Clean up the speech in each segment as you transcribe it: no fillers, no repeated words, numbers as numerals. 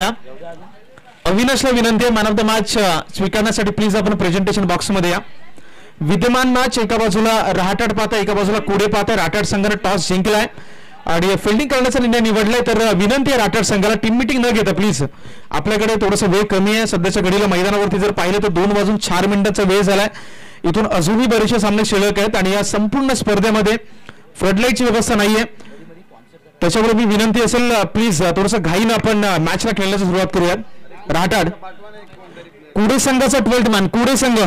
या. अविनाशला विनंती आहे, मॅन ऑफ द मॅच स्वीकारण्यासाठी प्लीज आपण प्रेझेंटेशन बॉक्स मध्ये या. विद्यमान मॅच एका बाजूला रहाटाड पाहता, एका बाजूला कुडे पाहता. रहाटाड संघाने टॉस जिंकलाय आणि फिल्डिंग करण्याचा निर्णय निवडलाय. तर विनंती आहे रहाटाड संघाला टीम मिटिंग न घेता प्लीज, आपल्याकडे थोडासा वेळ कमी आहे सध्याच्या घडीला. मैदानावरती जर पाहिलं तर 2:04 वेळ झालाय. इथून अजूनही बरेचसे सामने शिल्लक आहेत आणि या संपूर्ण स्पर्धेमध्ये फ्लडलाईटची व्यवस्था नाहीये. त्याच्यामुळे मी विनंती असेल प्लीज थोडंसं घाईनं आपण मॅचला खेळण्याची सुरुवात करूयात. रहाटाड कुडे संघाचा 12th मॅन, कुडे संघ.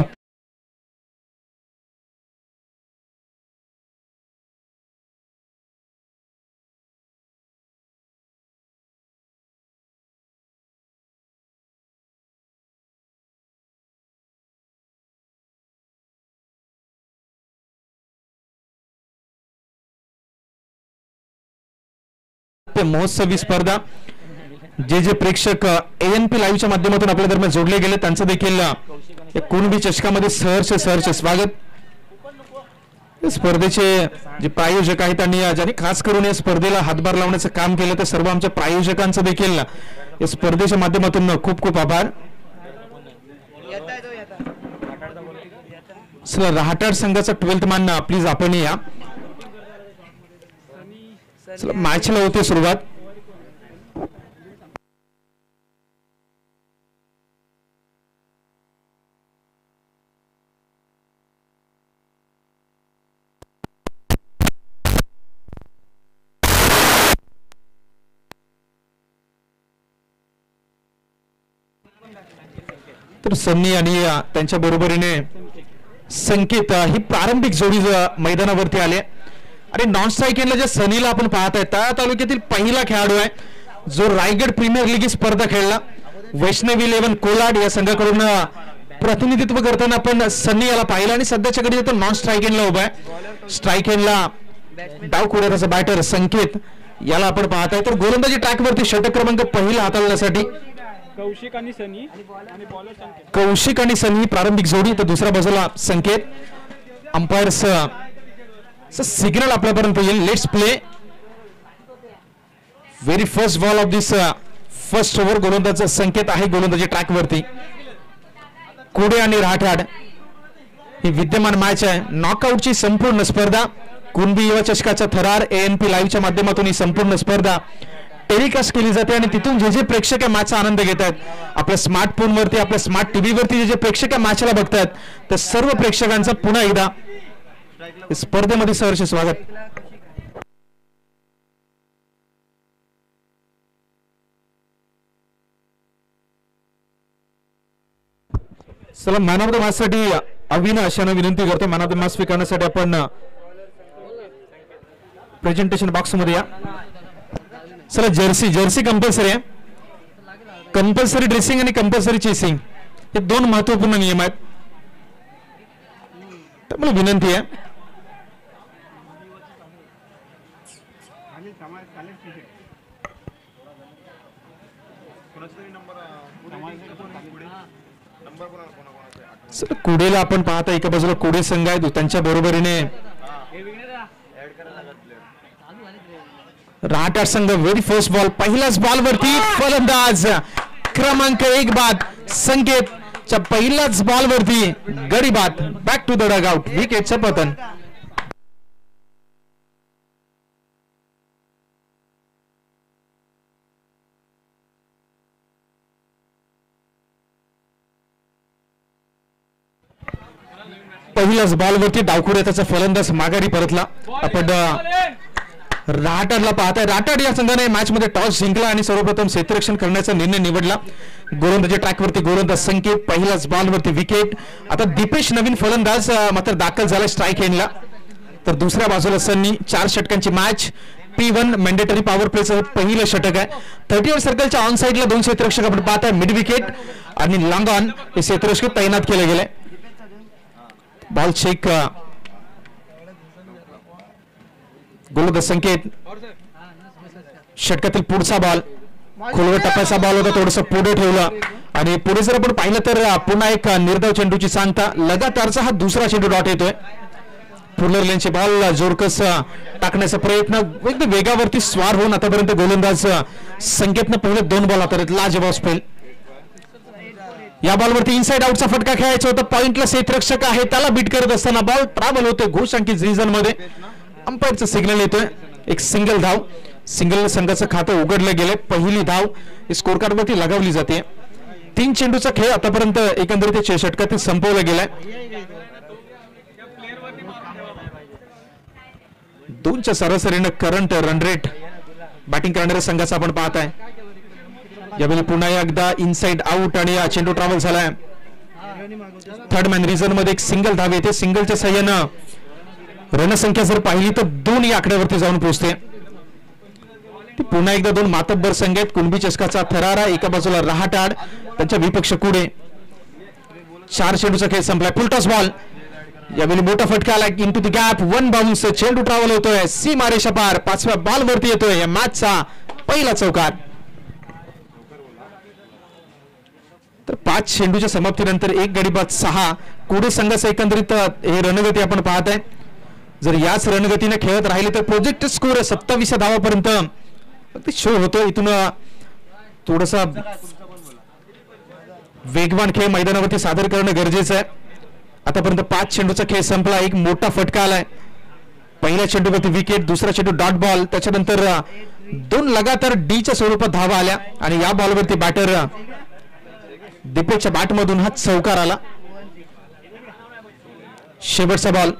महोत्सवी स्पर्धा जे प्रेक्षक ANP लाईव्हच्या माध्यमातून आपल्या दरम्यान जोडले गेले त्यांचं देखील कुणबी चषकामध्ये सहर्ष स्वागत. स्पर्धेचे जे प्रायोजक आहेत आणि ज्यांनी खास करून या स्पर्धेला हातभार लावण्याचं काम केलं तर सर्व आमच्या प्रायोजकांचं देखील या स्पर्धेच्या माध्यमातून खूप खूप आभार. रहाटाड संघाचा 12th मॅन प्लीज आपण या. मॅचला होते सुरुवात. तर सन्नी आणि त्यांच्या बरोबरीने संकेत ही प्रारंभिक जोडी मैदानावरती आले आणि नॉन स्ट्राईक एंडला जे सनीला आपण पाहत आहे त्या तालुक्यातील पहिला खेळाडू आहे जो रायगड प्रीमियर लीग स्पर्धा खेळला. वैष्णवी 11 कोलाड या संघाकडून प्रतिनिधित्व करताना आपण सन्नी याला पाहिलं आणि सध्याच्या घडी तो नॉन स्ट्राईक एंडला उभा आहे. स्ट्राईक एंडला डाव कुऱ्याचा बॅटर संकेत याला आपण पाहत आहे. तर गोलंदाजी ट्रॅकवरती षटक क्रमांक पहिला हाताळण्यासाठी कौशिक आणि सनी प्रारंभिक जोडी. तर दुसऱ्या बाजूला संकेत. अंपायर्स सिग्नल आपल्यापर्यंत येईल. Let's play. Very first ball of this first over. गोलंदाज संकेत आहे गोलंदाजी ट्रॅक वरती. कुडे आणि रहाटाड ही विद्यमान मॅच आहे. नॉकआउटची संपूर्ण स्पर्धा कुणबी युवा चषकाचा थरार ANP लाईव्हच्या माध्यमातून ही संपूर्ण स्पर्धा टेलिकास्ट केली जाते आणि तिथून जे प्रेक्षक मॅचचा आनंद घेत आहेत आपल्या स्मार्टफोनवरती आपल्या स्मार्ट टीव्ही वरती जे प्रेक्षक मॅचला बघतात तर सर्व प्रेक्षकांचं पुन्हा एकदा स्पर्धेमध्ये सहर्ष स्वागत. चला मॅन ऑफ द मॅच साठी अविनाश यांना विनंती करतो. मॅन ऑफ द मॅच स्वीकारण्यासाठी आपण प्रेझेंटेशन बॉक्स मध्ये या. चला जर्सी कंपल्सरी आहे. कंपल्सरी ड्रेसिंग आणि कंपल्सरी चेसिंग हे दोन महत्वपूर्ण नियम आहेत. त्यामुळे विनंती आहे कुडेला आपण पाहता एका बाजूला कुडे संघ आहे त्यांच्या बरोबरीने रहाटाड संघ. व्हेरी फर्स्ट बॉल पहिल्याच बॉल वरती फलंदाज क्रमांक 1 बाद संकेतच्या पहिल्याच बॉल वरती गडी बाद. Back to the dugout. विकेटचं पतन. पहिल्याच बॉल वरती डावखुऱ्या त्याचा फलंदाज माघारी परतला. आपण रहाटाडला पाहताय. रहाटाड या संघाने मॅच मध्ये टॉस जिंकला आणि सर्वप्रथम क्षेत्ररक्षण करण्याचा निर्णय निवडला. गोलंदाजी ट्रॅकवरती गोलंदाज संकेत पहिल्याच बॉल वरती विकेट. आता दीपेश नवीन फलंदाज मात्र दाखल झाला स्ट्राईक एंडला. तर दुसऱ्या बाजूला सन्नी 4 षटकांची मॅच. P1 मॅन्डेटरी पॉवर प्लेचं पहिलं षटक आहे. 30 सर्कलच्या ऑन साइडला 2 क्षेत्ररक्षक आपण पाहताय. मिड विकेट आणि लॉंग ऑन हे क्षेत्ररक्षक तैनात केले गेले. Ball check. गोलंदाज संकेत. षटकातील पुढचा बॉल खोलवर टप्प्याचा बॉल होता. थोडंसं पुढे ठेवलं आणि पुढे जर आपण पाहिलं तर पुन्हा एक निर्धाव चेंडूची सांगता. लगातारचा हा दुसरा चेंडू डॉट येतोय. फुलर लेनचे बॉल जोरकस टाकण्याचा प्रयत्न, एकदम वेगावरती स्वार होऊन आतापर्यंत गोलंदाज संकेतनं पहिले 2 बॉल हाताळत. लाजवाब स्पेल. या बॉलवरती इनसाइड आउटचा फटका खेळायचा होता. पॉइंटला क्षेत्ररक्षक आहे, त्याला बीट करत असताना बॉल ट्रॅव्हल होतोय घोषांकित रिजन मध्ये. अंपायरचं सिग्नल येतोय. एक सिंगल धाव, सिंगल संघाचं खातं उघडलं गेलंय. पहिली धाव स्कोर कार्ड वरती लगावली जाते. 3 चेंडूचा खेळ आतापर्यंत एकंदरीत षटकातील संपवला गेलाय. 2च्या सरासरीनं करंट रन रेट बॅटिंग करणाऱ्या संघाचा आपण पाहताय. यावेळी पुन्हा एकदा इनसाइड आउट आणि चेंडू ट्रॅव्हल झालाय. थर्ड मॅन रिझन मध्ये एक सिंगल धाव येते. सिंगलच्या सहाय्यानं रणसंख्या जर पाहिली तर 2 या आकड्यावरती जाऊन पोहोचते. पुन्हा एकदा 2 मातब्बर संघ आहेत. कुणबी चषकाचा थरारा, एका बाजूला रहाटाड, त्यांच्या विपक्ष कुडे. 4 चेंडूचा खेळ संपलाय. Full toss ball. यावेळी मोठा फटका आला इंटू द गॅप. 1 बाउन्स. चेंडू ट्रॅव्हल होतोय सीमा रेषा पार. 5व्या बॉल वरती येतोय या मॅचचा पहिला चौकार. तर 5 चेंडूच्या समाप्तीनंतर 1 गडी बाद 6. कुडे संघाचं एकंदरीत हे रणगती आपण पाहताय. जर याच रणगतीने खेळत राहिले तर प्रोजेक्ट स्कोर 27 धावापर्यंत शो होतो. इथून थोडासा वेगवान खेळ मैदानावरती सादर करणं गरजेचं आहे. आतापर्यंत 5 चेंडूचा खेळ संपला. एक मोठा फटका आलाय. पहिल्या चेंडूवरती विकेट, दुसरा चेंडू डॉट बॉल, त्याच्यानंतर 2 लगातार डीच्या स्वरूपात धावा आल्या आणि या बॉलवरती बॅटर दीपकच्या बॅटमधून हा चौकार आला. शेवटचा बॉल.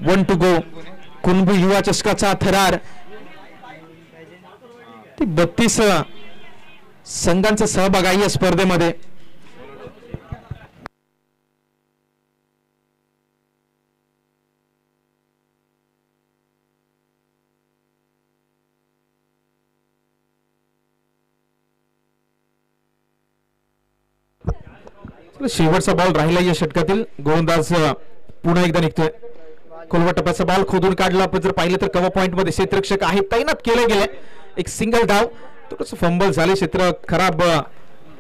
1 to go. कुणबी युवा चषकाचा थरार. 32 संघांचा सहभाग आहे या स्पर्धेमध्ये. शेवटचा बॉल राहिला या षटकातील. गोलंदाज पुन्हा एकदा निघतोय. खोलवा टप्प्याचा बॉल खोदून काढला. आपण जर पाहिलं तर कव्हर पॉइंट मध्ये क्षेत्ररक्षक आहे, तैनात केले गेले. एक सिंगल धाव, थोडंसं फंबल झाले, क्षेत्र खराब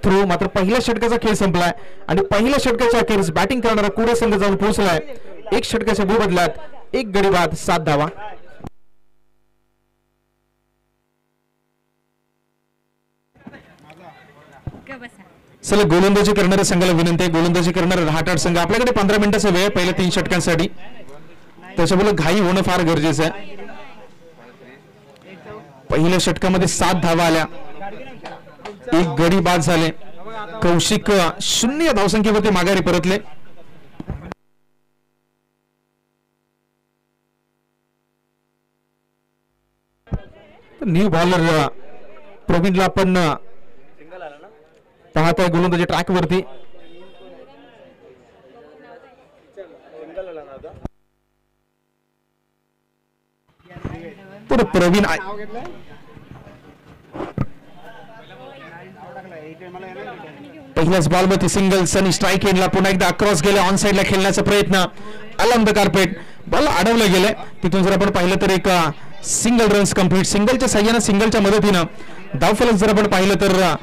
थ्रो. मात्र पहिल्या षटकाचा खेळ संपलाय आणि पहिल्या षटकाच्या अखेरीस बॅटिंग करणारा कुडे संघ जाऊन पोहोचलाय. 1 षटकाच्या बदल्यात 1 गडी बाद 7 धावा. चला गोलंदाजी करणाऱ्या संघाला विनंती आहे. गोलंदाजी करणारा रहाटाड संघ. आपल्याकडे 15 मिनिटाचा वेळ पहिल्या 3 षटकांसाठी. त्याच्यामुळे घाई होणं फार गरजेचं आहे. पहिल्या षटकामध्ये 7 धावा आल्या, 1 गडी बाद झाले. कौशिक 0 धावसंख्येवरती माघारी परतले. न्यू बॉलर प्रवीणला आपण पाहताय गोलंदाजी ट्रॅक वरती. प्रवीण पहिल्याच बॉल मध्ये सिंगल्स आणि स्ट्राईक एंडला पुन्हा एकदा अक्रॉस गेले. ऑन साइडला खेळण्याचा प्रयत्न. अलॉंग द कार्पेट बॉल अडवलं गेले. तिथून जर आपण पाहिलं तर एक सिंगल रन्स कंप्लीट. सिंगलच्या साह्यानं, सिंगलच्या मदतीनं धावफलक जर आपण पाहिलं तर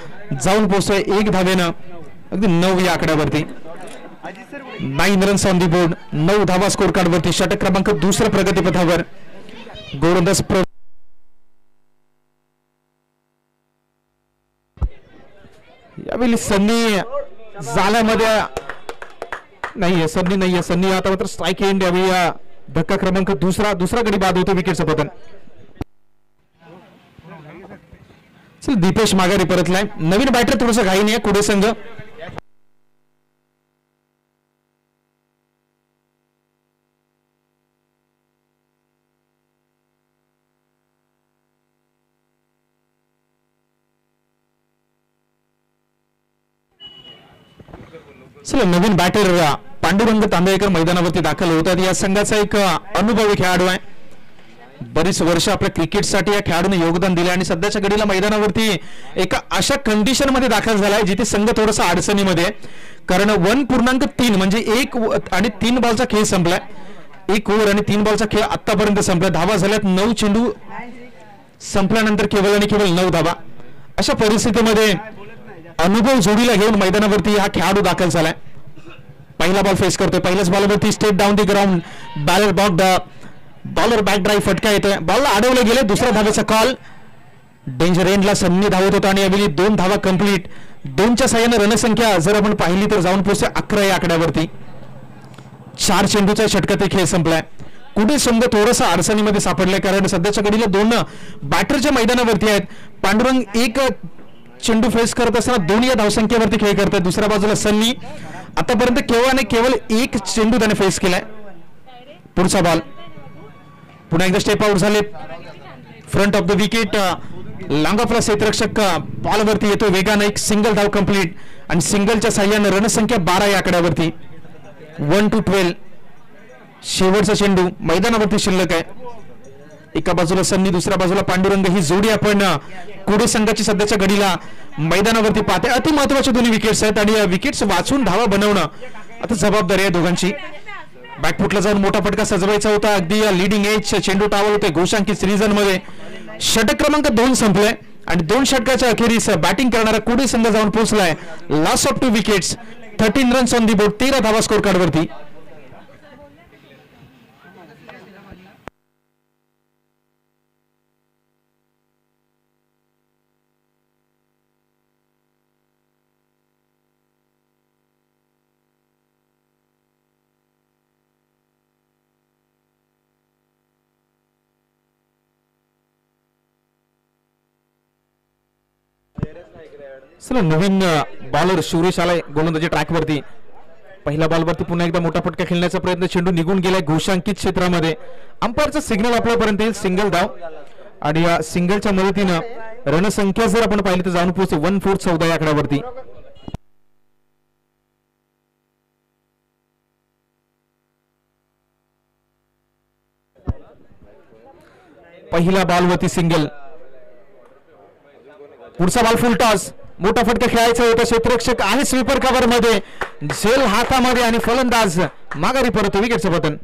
जाऊन पोहोचतोय 1 धावेनं अगदी 9 या आकड्यावरती. 9 रन्स ऑन दी बोर्ड. 9 धावा स्कोर कार्ड वरती. षटक क्रमांक 2 प्रगतीपथावर. गोलंदाज यावेळी सन्नी जाल्यामध्ये नाहीये. सन्नी नाहीये. सन्नी आता मात्र स्ट्राईक एंड. यावेळी धक्का क्रमांक 2 गडी बाद होतो. विकेटचं पतन. दीपेश माघारी परतलाय. नवीन बॅटर थोडंसं घाई नाही कुडे संघ. चला नवीन बॅटर पांडुरंग तांबेकर मैदानावरती दाखल होतात. या संघाचा एक अनुभवी खेळाडू आहे. बरीच वर्ष आपल्या क्रिकेटसाठी या खेळाडूने योगदान दिले आणि सध्याच्या घडीला मैदानावरती एका अशा कंडिशन मध्ये दाखल झालाय जिथे संघ थोडासा अडचणीमध्ये. कारण 1.3 म्हणजे 1 आणि 3 बॉलचा खेळ संपलाय. 1 ओव्हर आणि 3 बॉलचा खेळ आतापर्यंत संपला. धावा झाल्यात 9 चेंडू संपल्यानंतर केवळ आणि केवळ 9 धावा. अशा परिस्थितीमध्ये अनुभव जोडीला घेऊन मैदानावरती हा खेळाडू दाखल झालाय. पहिला बॉल फेस करतोय. पहिल्याच बॉलवरती स्टेप डाऊन दी ग्राउंड. बॅलर बॉक्ड बॉलर बॅक ड्राईव्ह फटका येतोय, बॉलला अडवले गेले. दुसऱ्या धावेचा कॉल. डेंजर एंडला सन्नी धावत होता आणि यावेळी 2 धावा कंप्लीट. 2च्या साह्याने रणसंख्या जर आपण पाहिली तर जाऊन पोहोचते 11 या आकड्यावरती. 4 चेंडूचा षटकात खेळ संपलाय. कुठे संघ थोडंसं अडचणीमध्ये सापडलाय कारण सध्याच्या घडीला 2 बॅटरच्या मैदानावरती आहेत. पांडुरंग एक चेंडू फेस करत असताना 2 या धावसंख्येवरती खेळ करतात. दुसऱ्या बाजूला सन्नी आतापर्यंत केवळ एक चेंडू त्याने फेस केलाय. पुढचा बॉल पुन्हा एकदा स्टेप आउट झाले. Front of the wicket long ऑफला क्षेत्ररक्षक बॉलवरती येतो वेगाने. एक सिंगल धाव कंप्लीट आणि सिंगलच्या साह्याने रणसंख्या 12 या आकड्यावरती. 1-12 शेवटचा चेंडू मैदानावरती शिल्लक आहे. एका बाजूला सन्नी दुसऱ्या बाजूला पांडुरंग ही जोडी आपण कुडे संघाची सध्याच्या घडीला मैदानावरती पाहते. अति महत्वाचे दोन्ही विकेट्स आहेत आणि विकेट्स वाचून धावा बनवणं आता जबाबदारी आहे दोघांची. बॅकफुटला जाऊन मोठा फटका सजवायचा होता. अगदी लिडिंग एज चेंडू टावल होते घोषांकित सिरीजन मध्ये. षटक क्रमांक 2 संपलाय आणि 2 षटकाच्या अखेरीस बॅटिंग करणारा कुडे संघ जाऊन पोहोचलाय. Loss of 2 wickets 13 runs on the board. 13 धावा स्कोर कार्ड वरती. चला नवीन बॉलर सुरेश आलाय गोलंदाजी ट्रॅकवरती. पहिल्या बॉलवरती पुन्हा एकदा मोठा फटका खेळण्याचा प्रयत्न. चेंडू निघून गेलाय घोषांकित क्षेत्रामध्ये. अंपायरचा सिग्नल आपल्यापर्यंत येईल सिंगल धाव आणि या सिंगलच्या मदतीनं रणसंख्या जर आपण पाहिली तर जाऊन पोहोचते 1-4-14 या आकड्यावरती. पहिल्या बॉलवरती सिंगल. पुढचा बॉल फुल टॉस. मोठा फटका खेळायचा होता. क्षेत्ररक्षक आहे स्वीपर कव्हर मध्ये. झेल हातामध्ये आणि फलंदाज माघारी परत. विकेटचं पतन.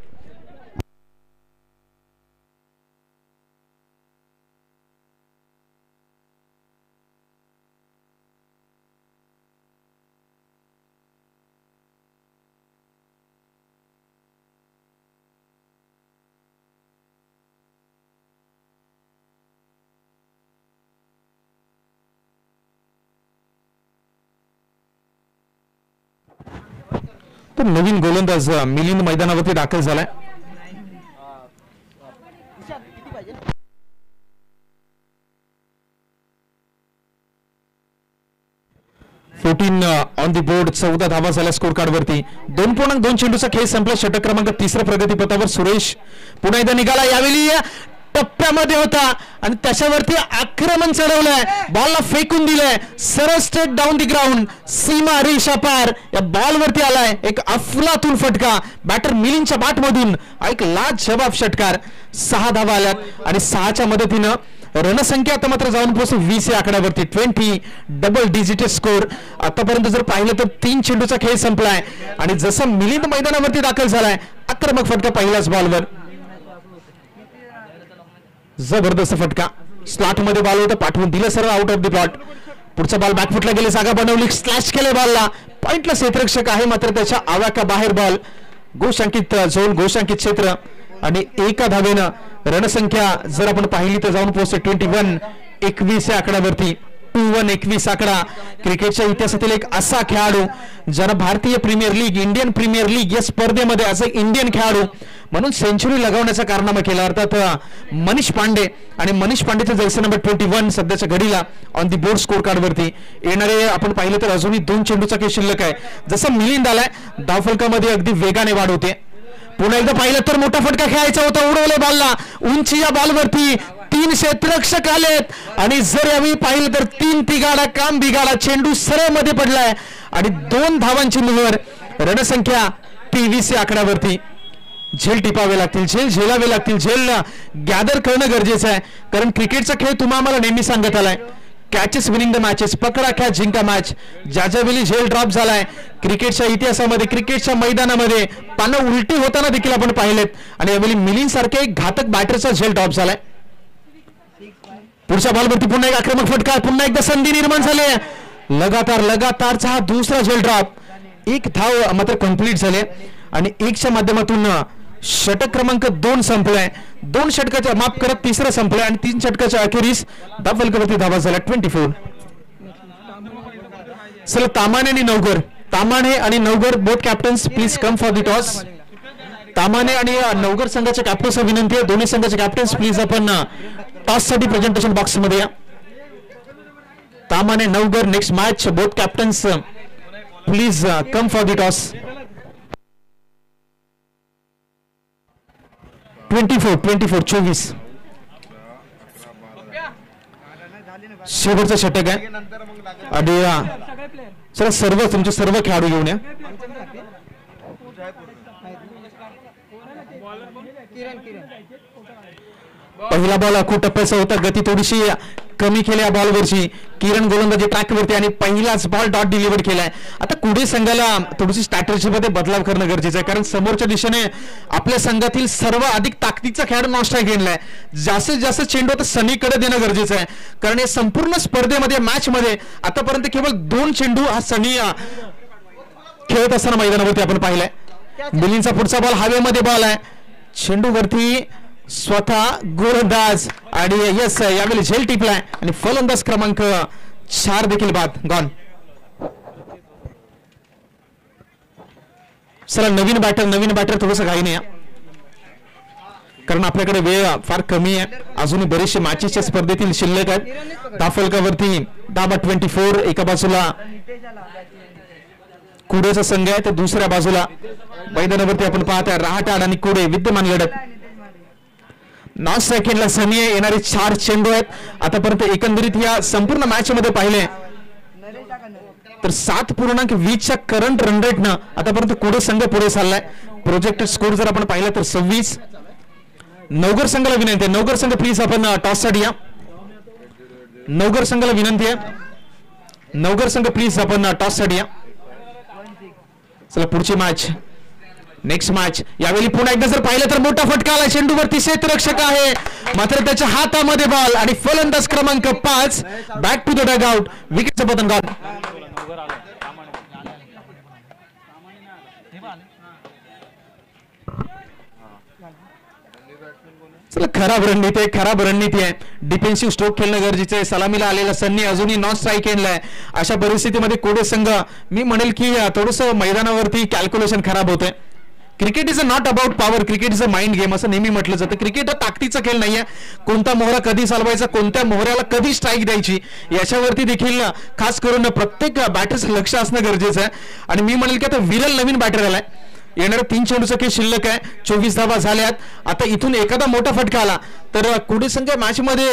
तर नवीन गोलंदाज मिलिंद मैदानावरती दाखल झालाय. On the board. 14 धावा झाल्या स्कोर कार्ड वरती. 2.2 चेंडूचा खेळ संपला. षटक क्रमांक 3 प्रगतीपथावर सुरेश पुन्हा एकदा निघाला. यावेळी टप्प्यामध्ये होता आणि त्याच्यावरती आक्रमण चढवलंय. बॉलला फेकून दिलंय सरळ स्ट्रेट डाऊन दी ग्राउंड. सीमा रेषा पार या बॉलवरती आलाय. एक अफलातून फटका बॅटर मिलिंदच्या बॅटमधून. एक लाजवाब षटकार. 6 धावा आल्यात आणि 6च्या मदतीनं रणसंख्या आता मात्र जाऊन पोहोचली 20 या आकड्यावरती. 20 डबल डिजिट स्कोर. आतापर्यंत जर पाहिलं तर 3 चेंडूचा खेळ संपलाय आणि जसं मिलिंद मैदानावरती दाखल झालाय आक्रमक फटका पहिल्याच बॉलवर. जबरदस्त फटका. स्लॉट मध्ये बॉल होता पाठवून दिलं सरळ आउट ऑफ द प्लॉट. पुढचा बॉल बॅकफुटला गेले. जागा बनवली. स्लॅश केले बॉलला. पॉइंटला क्षेत्ररक्षक आहे मात्र त्याच्या आवाक्या बाहेर बॉल. घोषांकित झोन घोषांकित क्षेत्र आणि एका धावेनं रणसंख्या जर आपण पाहिली तर जाऊन पोहोचते 21 या आकड्यावरती. 21 आकडा. क्रिकेटच्या इतिहासातील एक असा खेळाडू ज्यानं भारतीय premier league Indian premier league या स्पर्धेमध्ये असे इंडियन खेळाडू म्हणून सेंचुरी लगावण्याचा कारनामा केला. अर्थात मनीष पांडे आणि मनीष पांडेचा जर्सी नंबर 21 सध्याच्या घडीला on the board score card वरती. येणारे आपण पाहिलं तर अजूनही 2 चेंडूचा खेळ शिल्लक आहे. जसं मिलिंद आलाय धावफलकामध्ये अगदी वेगाने वाढ होते. पुन्हा एकदा पाहिलं तर मोठा फटका खेळायचा होता. उडवले बॉलला उंची या बॉलवरती. 3 क्षेत्ररक्षक आलेत आणि जर यावेळी पाहिलं तर 3 तिघाडा काम बिघाडा. चेंडू सरळ मध्ये पडलाय आणि 2 धावांची निवड. रणसंख्या 23 या आकड्यावरती. झेल टिपावे लागतील. झेल झेलावे लागतील. झेल गॅदर करणं गरजेचं आहे कारण क्रिकेटचा खेळ तुम्हाला आम्हाला नेहमी सांगत आलाय कॅचेस विनिंग द मॅचेस. पकडा कॅच जिंका मॅच. ज्यावेळी झेल ड्रॉप झालाय क्रिकेटच्या इतिहासामध्ये क्रिकेटच्या मैदानामध्ये पानं उलटी होताना देखील आपण पाहिलेत आणि यावेळी मिलिंद सारखे एक घातक बॅटरचा झेल ड्रॉप झालाय. पुढच्या बॉलवरती पुन्हा एक आक्रमक फटका. पुन्हा एकदा संधी निर्माण झाली. लगातारचा हा दुसरा झेल ड्रॉप. 1 धाव मात्र कंप्लीट झाले आणि 1च्या माध्यमातून षटक क्रमांक 2 संपलाय. 2 षटकाच्या माफ करत तिसरं संपलंय आणि 3 षटकाच्या अखेरीस धाव फलकावरती धावा झाल्या 24. चला तामाणे आणि Navgar both captains please come for the toss. Tamane आणि नवगर संघाच्या कॅप्टन्सला विनंती आहे, दोन्ही संघाचे कॅप्टन्स प्लीज आपण टॉस साठी प्रेझेंटेशन बॉक्स मध्ये या. Tamane Navgar next match both captains please come for the toss. 24 शेवटचं षटक आहे आणि चला तुमचे सर्व खेळाडू घेऊन या. पहिला बॉल खूप टप्प्याचा होता, गती थोडीशी कमी केल्या बॉलवरची. किरण गोलंदाजी ट्रॅकवरती आणि पहिलाच बॉल डॉट डिलिव्हर केलाय. आता कुडे संघाला थोडीशी स्ट्रॅटेजी मध्ये बदलाव करणं गरजेचं आहे, कारण समोरच्या दिशेने आपल्या संघातील सर्व अधिक ताकदीचा खेळाडू नॉन स्ट्राईक घेतलाय. जास्तीत जास्त चेंडू आता सनीकडे देणं गरजेचं आहे, कारण या संपूर्ण स्पर्धेमध्ये मॅच मध्ये आतापर्यंत केवळ 2 चेंडू हा सनी खेळत असताना मैदानावरती आपण पाहिलाय. मिलिंदचा पुढचा बॉल हवेमध्ये बॉल आहे, चेंडूवरती स्वतः गोलंदाज आणि यस यावेळी झेल टिपलाय आणि फलंदाज क्रमांक 4 देखील बाद गॉन. चला नवीन बॅटर थोडस घाई नाही, कारण आपल्याकडे वेळ फार कमी आहे. अजूनही बरेचसे मॅचेसच्या स्पर्धेतील शिल्लक आहेत. धाव फलकावरती धावा 24. एका बाजूला कुडेचा संघ आहे तर दुसऱ्या बाजूला मैदानावरती आपण पाहताय रहाटाड आणि कुडे विद्यमान लढत. 9 सेकंडला सनी येणारे 4 चेंडू आहेत. आतापर्यंत एकंदरीत या संपूर्ण मॅच मध्ये पाहिले तर 7.20च्या करंट रन रेटनं आतापर्यंत कुडे संघ पुढे चाललाय. प्रोजेक्टेड स्कोर जर आपण पाहिला तर 26. नवगर संघाला विनंती आहे, नवगर संघ प्लीज आपण टॉस साठी या. नवगर संघाला विनंती आहे, नवगर संघ प्लीज आपण टॉस साठी या. चला पुढची मॅच नेक्स्ट मॅच. यावेळी पुन्हा एकदा जर पाहिलं तर मोठा फटका आला, चेंडूवरती क्षेत्ररक्षक आहे मात्र त्याच्या हातामध्ये बॉल आणि फलंदाज क्रमांक 5 back to the dugout. विकेटचं पतन गॉन. चला खराब रणनीती आहे. डिफेन्सिव्ह स्ट्रोक खेळणं गरजेचं आहे. सलामीला आलेला सन्नी अजूनही नॉन स्ट्राईक खेळलाय. अशा परिस्थितीमध्ये कोडे संघ मी म्हणेल की थोडस मैदानावरती कॅल्क्युलेशन खराब होतंय. Cricket is a not about power, cricket is a mind game असं नेहमी म्हटलं जातं. क्रिकेट हा ताकदीचा खेळ नाहीये. कोणता मोहरा कधी चालवायचा, कोणत्या मोहऱ्याला कधी स्ट्राईक द्यायची याच्यावरती देखील खास करून प्रत्येक बॅटरचं लक्ष असणं गरजेचं आहे. आणि मी म्हणेल की आता विरल नवीन बॅटर आलाय. येणाऱ्या 3 चेंडूचा खेळ शिल्लक आहे. 24 धावा झाल्यात. आता इथून एखादा मोठा फटका आला तर कुडे संघ मॅच मध्ये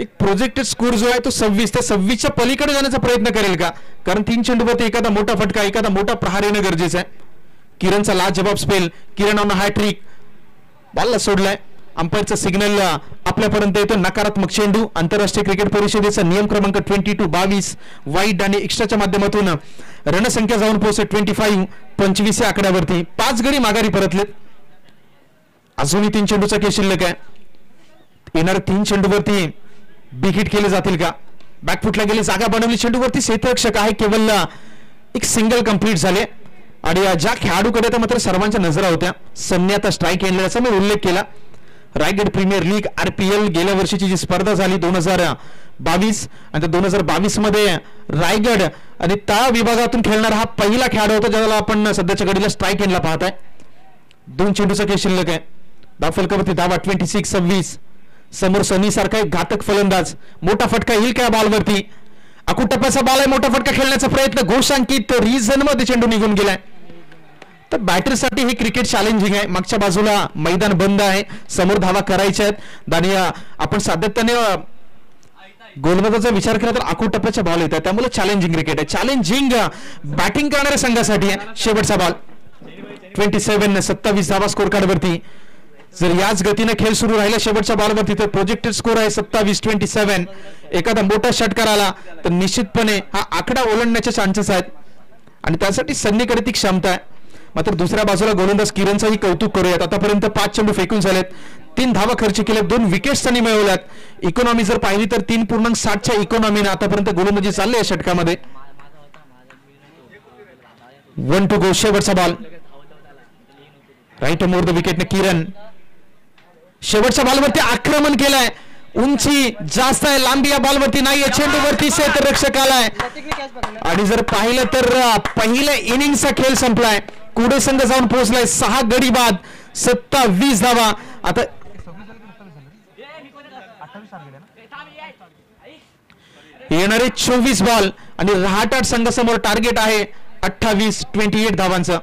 एक प्रोजेक्टेड स्कोर जो आहे तो 26 त्या 26च्या पलीकडे जाण्याचा प्रयत्न करेल का, कारण 3 चेंडूवरती एखादा मोठा फटका एखादा मोठा प्रहार येणं गरजेचं आहे. किरणचा लाजवाब स्पेल, किरण ऑन हॅट्रिक बॉलला सोडलाय. अंपायरचा सिग्नल आपल्यापर्यंत येतो. नकारात्मक चेंडू. आंतरराष्ट्रीय क्रिकेट परिषदेचा नियम क्रमांक 22 वाईड आणि एक्स्ट्राच्या माध्यमातून रणसंख्या जाऊन पोहोचते 25 या आकड्यावरती. 5 गडी माघारी परतलेत. अजूनही 3 चेंडूचा खेळ शिल्लक आहे. येणाऱ्या 3 चेंडूवरती बिग हिट केले जातील का. बॅकफुटला गेले, जागा बनवली, चेंडूवरती क्षेत्ररक्षक आहे. केवळ एक सिंगल कंप्लीट झाले आणि ज्या खेळाडूकडे तर मात्र सर्वांच्या नजरा होत्या सन्नी आता स्ट्राईक याचा मी उल्लेख केला. रायगड प्रीमियर लीग RPL गेल्या वर्षीची जी स्पर्धा झाली 2022 आणि 2022 मध्ये रायगड आणि त्या विभागातून खेळणारा हा पहिला खेळाडू होता ज्याला आपण सध्याच्या घडीला स्ट्राईक एंडला पाहताय. 2 चेंडूचा खेळ शिल्लक आहे. धाव फलकावरती धावा 26. समोर सनी सारखा एक घातक फलंदाज. मोठा फटका येईल का बॉलवरती. अकूट टप्प्याचा बॉल आहे. मोठा फटका खेळण्याचा प्रयत्न घोषांकित रिझन मध्ये चेंडू निघून गेलाय. तर बॅटरसाठी हे क्रिकेट चॅलेंजिंग आहे. मागच्या बाजूला मैदान बंद आहे, समोर धावा करायच्या आहेत आणि आपण सातत्याने गोलंदाजाचा विचार केला तर अकूट टप्प्याच्या बॉल येतात, त्यामुळे चॅलेंजिंग क्रिकेट आहे. चॅलेंजिंग बॅटिंग करणाऱ्या संघासाठी आहे. शेवटचा बॉल 27 धावा स्कोर कार्ड वरती. जर याच गतीने खेळ सुरू राहिला शेवटच्या बॉलवरती तर प्रोजेक्टेड स्कोर आहे 27. एखादा मोठा षटकार आला तर निश्चितपणे हा आकडा ओलांडण्याचे चान्सेस आहेत आणि त्यासाठी सन्नीकडे ती क्षमता आहे. मात्र दुसऱ्या बाजूला गोलंदाज किरणचाही कौतुक करूयात. आतापर्यंत 5 चेंडू फेकून झालेत, 3 धावा खर्च केल्या, 2 विकेट्स त्यांनी मिळवल्यात. इकॉनॉमी जर पाहिली तर 3.7च्या इकॉनॉमीने आतापर्यंत गोलंदाजी चालली आहे षटकामध्ये. 1 टू गो. शेवटचा बॉल राईट मोर द विकेटने किरण. शेवटच्या बॉलवरती आक्रमण केलंय. उंची जास्त आहे, लांबी या बॉलवरती नाहीये. चेंडूवरती क्षेत्ररक्षक आलाय आणि जर पाहिलं तर पहिल्या इनिंगचा खेळ संपलाय. कुडे संघ जाऊन पोहोचलाय 6 गडी बाद 27 धावा. आता येणारे 24 बॉल आणि रहाटट संघासमोर टार्गेट आहे 28 धावांचं.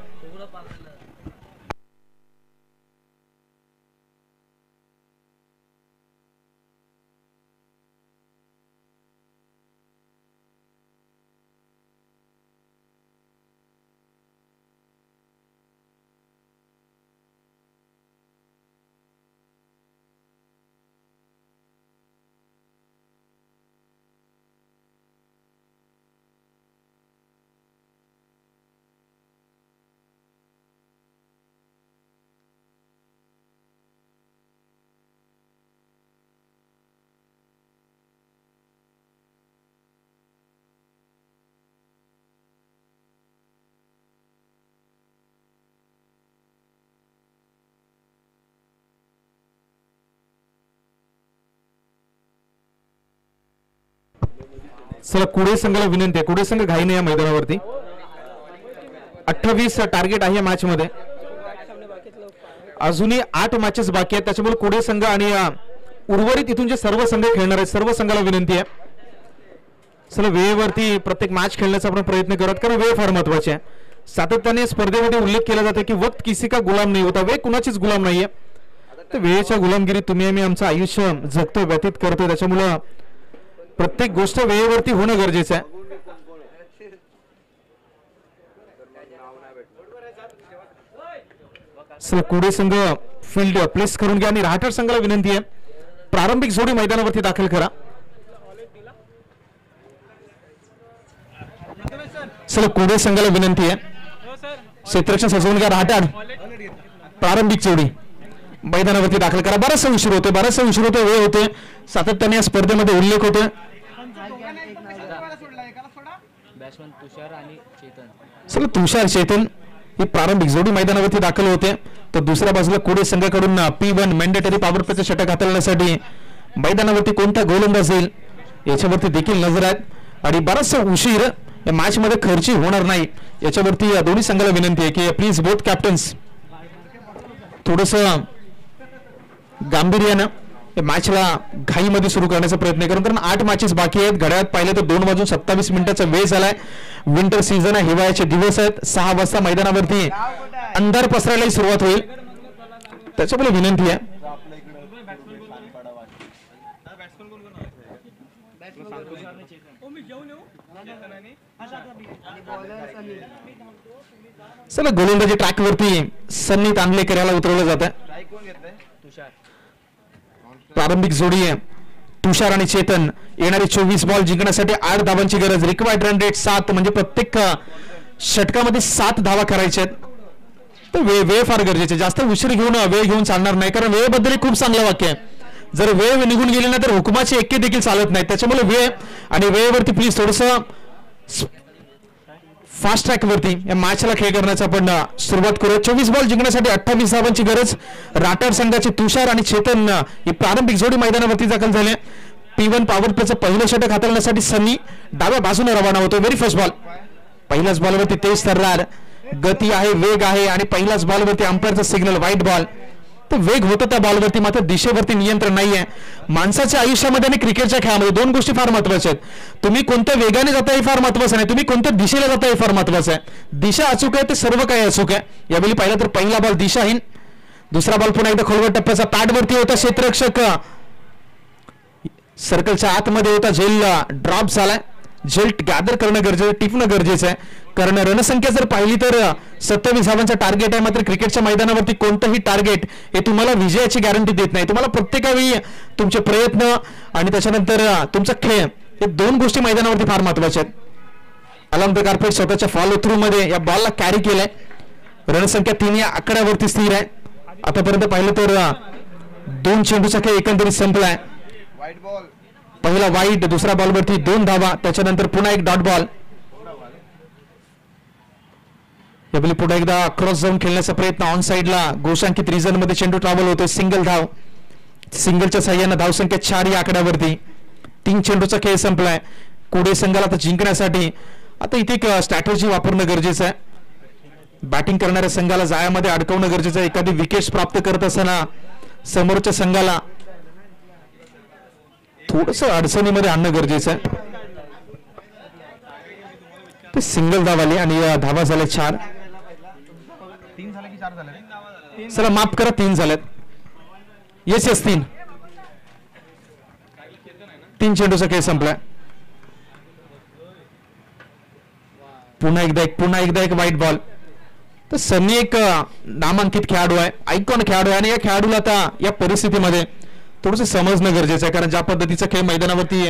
चला कुडे संघाला विनंती आहे, कुडे संघ घाईने या मैदानावरती. 28 टार्गेट आहे या मॅच मध्ये. अजूनही 8 मॅचेस बाकी आहेत. त्याच्यामुळे कुडे संघ आणि उर्वरित इथून जे सर्व संघ खेळणार आहेत सर्व संघाला विनंती आहे, चला वेळेवरती प्रत्येक मॅच खेळण्याचा आपण प्रयत्न करत, कारण वेळ फार महत्वाची आहे. सातत्याने स्पर्धेमध्ये उल्लेख केला जातो की वक्त किसी का गुलाम नाही होता. वेळ कुणाचीच गुलाम नाहीये. तर वेळेच्या गुलामगिरी तुम्ही आम्ही आमचं आयुष्य जगतो, व्यतीत करतोय. त्याच्यामुळं प्रत्येक गोष्ट वेळेवरती होणं गरजेचं आहे. कुडे संघ फील्ड प्लेस करून घ्या आणि रहाटट संघाला विनंती आहे प्रारंभिक जोडी मैदानावरती दाखल करा. चला कुडे संघाला विनंती आहे क्षेत्ररक्षण सजवून घ्या. रहाटट प्रारंभिक जोडी मैदानावरती दाखल करा. बराचसा उशीर होतोय, वेळ होते. सातत्याने या स्पर्धेमध्ये उल्लेख होतोय. चला तुषार चेतन ही प्रारंभिक जोडी मैदानावरती दाखल होते. तर दुसऱ्या बाजूला कुडे संघाकडून P1 मॅन्डेटरी पॉवर प्लेचं षटक हाताळण्यासाठी मैदानावरती कोणता गोलंदाज येईल याच्यावरती देखील नजर आहे. आणि बराचसा उशीर या मॅच मध्ये खर्ची होणार नाही याच्यावरती दोन्ही संघाला विनंती आहे की प्लीज बोथ कॅप्टन्स थोडस गांभीर्यानं मॅचला घाईमध्ये सुरू करण्याचा प्रयत्न करून, कारण 8 मॅचेस बाकी आहेत. घड्याळात पाहिलं तर 2:27 मिनिटाचा वेळ झालाय. विंटर सीझन आहे, हिवाळ्याचे दिवस आहेत. 6 वाजता मैदानावरती अंधार पसरायलाही सुरुवात होईल. त्याच्यामुळे विनंती आहे चला गोलंदाजी ट्रॅकवरती सन्नी तांदलेकर याला उतरवलं जात आहे. प्रारंभिक जोडी आहे तुषार आणि चेतन. येणारे 24 बॉल जिंकण्यासाठी 8 धावांची गरज. रिक्वायर्ड रन रेट 7, म्हणजे प्रत्येक षटकामध्ये 7 धावा करायच्या आहेत. तर वेळ फार गरजेचे. जास्त उशीर घेऊन वेळ घेऊन चालणार नाही, कारण वेळेबद्दल खूप चांगलं वाक्य आहे. जर वेळ निघून गेली ना तर हुकुमाचे एक्के देखील चालत नाही. त्याच्यामुळे वेळ आणि वेळेवरती प्लीज थोडस फास्ट ट्रॅक वरती या मॅचला खेळ करण्याचा आपण सुरुवात करूया. 24 बॉल जिंकण्यासाठी 28 धावांची गरज. राठोड संघाचे तुषार आणि चेतन ही प्रारंभिक जोडी मैदानावरती दाखल झाले. P1 पॉवर प्लेचं पहिलं षटक हाताळण्यासाठी सन्नी डाव्या बाजूने रवाना होतो. Very first ball. पहिल्याच बॉलवरती तेज तर्रार, गती आहे, वेग आहे आणि पहिल्याच बॉलवरती अंपायरचा सिग्नल व्हाईट बॉल. तर वेग होतं त्या बॉलवरती, मात्र दिशेवरती नियंत्रण नाहीये. माणसाच्या आयुष्यामध्ये आणि क्रिकेटच्या खेळामध्ये 2 गोष्टी फार महत्वाच्या आहेत. तुम्ही कोणत्या वेगाने जाता हे फार महत्वाचं नाही, तुम्ही कोणत्या दिशेला जाता हे फार महत्वाचं आहे. दिशा अचूक आहे ते सर्व काही अचूक आहे. यावेळी पाहिलं तर पहिला बॉल दिशाहीन, दुसरा बॉल पुन्हा एकदा खोलवर टप्प्याचा पॅडवरती होता. क्षेत्ररक्षक सर्कलच्या आतमध्ये होता. झेल ड्रॉप झालाय. झेल गॅदर करणं गरजेचं, टिपणं गरजेचं आहे. कारण रणसंख्या जर पाहिली तर 27 धावांचा टार्गेट आहे. मात्र क्रिकेटच्या मैदानावरती कोणतंही टार्गेट हे तुम्हाला विजयाची गॅरंटी देत नाही. तुम्हाला प्रत्येकावेळी तुमचे प्रयत्न आणि त्याच्यानंतर तुमचा खेळ हे 2 गोष्टी मैदानावरती फार महत्वाच्या आहेत. अलॉंग द कार्पेट स्वतःच्या फॉलो थ्रू मध्ये या बॉलला कॅरी केलाय. रणसंख्या 3 या आकड्यावरती स्थिर आहे. आतापर्यंत पाहिलं तर 2 चेंडूचा खेळ एकंदरीत संपलाय. पहिला वाईट, दुसऱ्या बॉलवरती 2 धावा, त्याच्यानंतर पुन्हा एक डॉट बॉल. यावेळी पुन्हा एकदा क्रॉस जाऊन खेळण्याचा प्रयत्न ऑन साइडला घोषांकित रिझन मध्ये चेंडू ट्रॅव्हल होतोय. सिंगल धाव, सिंगलच्या साह्यानं धावसंख्या 4 या आकड्यावरती. 3 चेंडूचा खेळ संपलाय. कोडे संघाला आता जिंकण्यासाठी आता इथे एक स्ट्रॅटेजी वापरणं गरजेचं आहे. बॅटिंग करणाऱ्या संघाला जाळ्यामध्ये अडकवणं गरजेचं आहे. एखादी विकेट प्राप्त करत असताना समोरच्या संघाला थोडस अडचणीमध्ये आणणं गरजेचं आहे. ते सिंगल धाव आली आणि धावा झाल्या 4. चला माफ करा, 3 झाल्यात. येस 3 चेंडूचा खेळ संपलाय. पुन्हा एकदा एक वाईट बॉल. तर सन्नी एक नामांकित खेळाडू आहे, आयकॉन खेळाडू आहे आणि या खेळाडूला आता या परिस्थितीमध्ये थोडंसं समजणं गरजेचं आहे. कारण ज्या पद्धतीचा खेळ मैदानावरती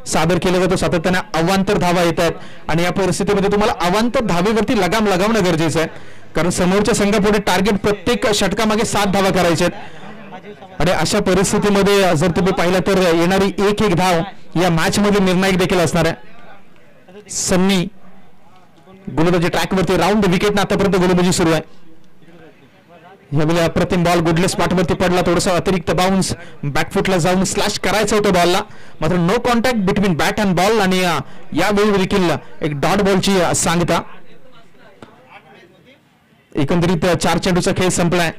सादर केला जातो सातत्याने अवांतर धावा येत आहेत आणि या परिस्थितीमध्ये तुम्हाला अवांतर धावेवरती लगाम लगावणं गरजेचं आहे. कारण समोरच्या संघापुढे टार्गेट प्रत्येक षटकामागे 7 धावा करायच्या आहेत आणि अशा परिस्थितीमध्ये जर तुम्ही पाहिलं तर येणारी एक धाव या मॅच मध्ये निर्णायक देखील असणार आहे. सन्नी गोलंदाजी ट्रॅकवरती राऊंड विकेट ना आतापर्यंत गोलंदाजी सुरू आहे. यावेळी अप्रतिम बॉल गुडले स्पॉटवरती पडला. थोडासा अतिरिक्त बाउन्स बॅकफुटला जाऊन स्लॅश करायचं होतं बॉलला, मात्र no contact between bat and ball आणि यावेळी देखील एक डॉट बॉलची सांगता. एकंदरीत 4 चेंडूचा खेळ संपलाय.